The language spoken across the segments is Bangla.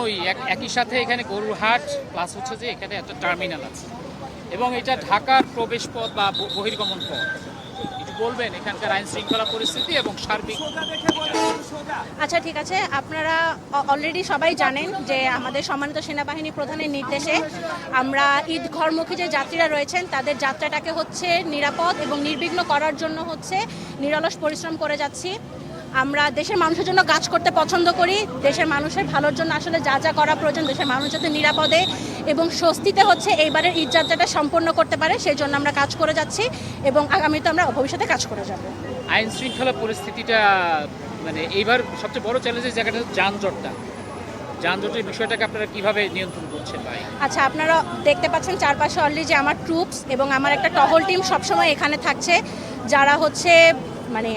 ওই একই সাথে এখানে গরুরহাট প্লাস হচ্ছে যে এখানে একটা টার্মিনাল আছে এবং এটা ঢাকার প্রবেশ পথ বা বহির্গমন পথ। একটু বলবেন এখানকার আইন শৃঙ্খলা পরিস্থিতি এবং সার্বিক। আচ্ছা, ঠিক আছে। আপনারা অলরেডি সবাই জানেন যে আমাদের সম্মানিত সেনাবাহিনী প্রধানের নির্দেশে আমরা ঈদ ঘরমুখী যে যাত্রীরা রয়েছেন তাদের যাত্রাটাকে হচ্ছে নিরাপদ এবং নির্বিঘ্ন করার জন্য হচ্ছে নিরলস পরিশ্রম করে যাচ্ছি। আমরা দেশের মানুষের জন্য কাজ করতে পছন্দ করি। দেশের মানুষের ভালোর জন্য আসলে যা যা করা প্রয়োজন দেশের মানুষ যাতে নিরাপদে এবং স্বস্তিতে হচ্ছে এইবারের ঈদ যাত্রাটা সম্পন্ন করতে পারে সেই জন্য আমরা কাজ করে যাচ্ছি এবং আগামীতে আমরা ভবিষ্যতে কাজ করে যাব। আইন শৃঙ্খলা পরিস্থিতিটা মানে এইবার সবচেয়ে বড় চ্যালেঞ্জের জায়গাটা যানজটের বিষয়টাকে আপনারা কিভাবে নিয়ন্ত্রণ করছেন ভাই? আচ্ছা, আপনারা দেখতে পাচ্ছেন চারপাশে অলরেডি যে আমার ট্রুপস এবং আমার একটা টহল টিম সবসময় এখানে থাকছে, যারা হচ্ছে মানে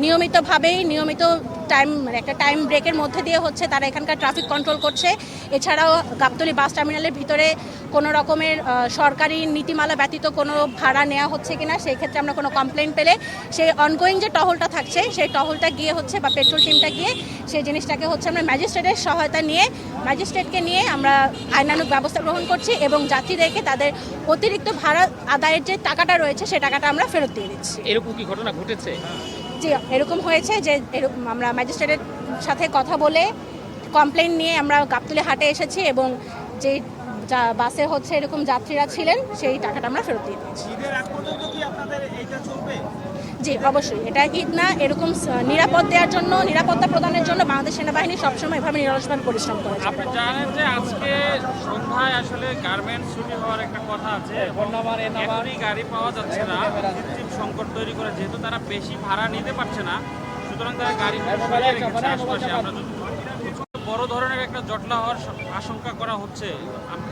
নিয়মিত টাইম মানে একটা টাইম ব্রেকের মধ্যে দিয়ে হচ্ছে তারা এখানকার ট্রাফিক কন্ট্রোল করছে। এছাড়াও গাবতলী বাস টার্মিনালের ভিতরে কোনো রকমের সরকারি নীতিমালা ব্যতীত কোনো ভাড়া নেওয়া হচ্ছে কিনা সেই ক্ষেত্রে আমরা কোনো কমপ্লেন পেলে সেই অনগোয়িং যে টহলটা থাকছে সেই টহলটা গিয়ে হচ্ছে বা পেট্রোল টিমটা গিয়ে সেই জিনিসটাকে হচ্ছে আমরা ম্যাজিস্ট্রেটের সহায়তা নিয়ে ম্যাজিস্ট্রেটকে নিয়ে আমরা আইনানুগ ব্যবস্থা গ্রহণ করছি এবং যাত্রীদেরকে তাদের অতিরিক্ত ভাড়া আদায়ের যে টাকাটা রয়েছে সেই টাকাটা আমরা ফেরত দিয়ে দিচ্ছি। এরকম কি ঘটনা ঘটেছে? জি, এরকম হয়েছে যে আমরা ম্যাজিস্ট্রেটের সাথে কথা বলে কমপ্লেন নিয়ে আমরা গাবতলী হাটে এসেছি এবং যে বাসে হচ্ছে এরকম যাত্রীরা ছিলেন সেই টাকাটা আমরা ফেরত দিয়ে দিয়েছি। জি, অবশ্যই এটা ঈদ না, এরকম নিরাপত্তা প্রদানের জন্য বাংলাদেশ সেনাবাহিনী সবসময় এভাবে নিরলসভাবে পরিশ্রম করে। আপনি জানেন যে আজকে সন্ধ্যায় আসলে গার্মেন্টস ছুটি হওয়ার একটা কথা আছে, এখনই গাড়ি পাওয়া যাচ্ছে না, কৃত্রিম সংকট তৈরি করে যেহেতু তারা বেশি ভাড়া নিতে পারছে না, সুতরাং তারা গাড়ি সরিয়ে রেখেছে আশপাশে। আমরা বড় ধরনের একটা জটলা হওয়ার আশঙ্কা করা হচ্ছে,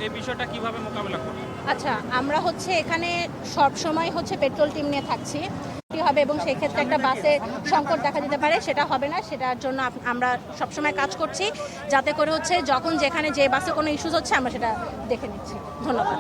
এই বিষয়টা কিভাবে মোকাবেলা করব? আচ্ছা, আমরা হচ্ছে এখানে সব সময় হচ্ছে পেট্রোল টিম নিয়ে থাকছি হবে এবং সেই ক্ষেত্রে একটা বাসে সংকট দেখা দিতে পারে, সেটা হবে না। সেটার জন্য আমরা সবসময় কাজ করছি যাতে করে হচ্ছে যখন যেখানে যে বাসে কোনো ইস্যুস হচ্ছে আমরা সেটা দেখে নিচ্ছি। ধন্যবাদ।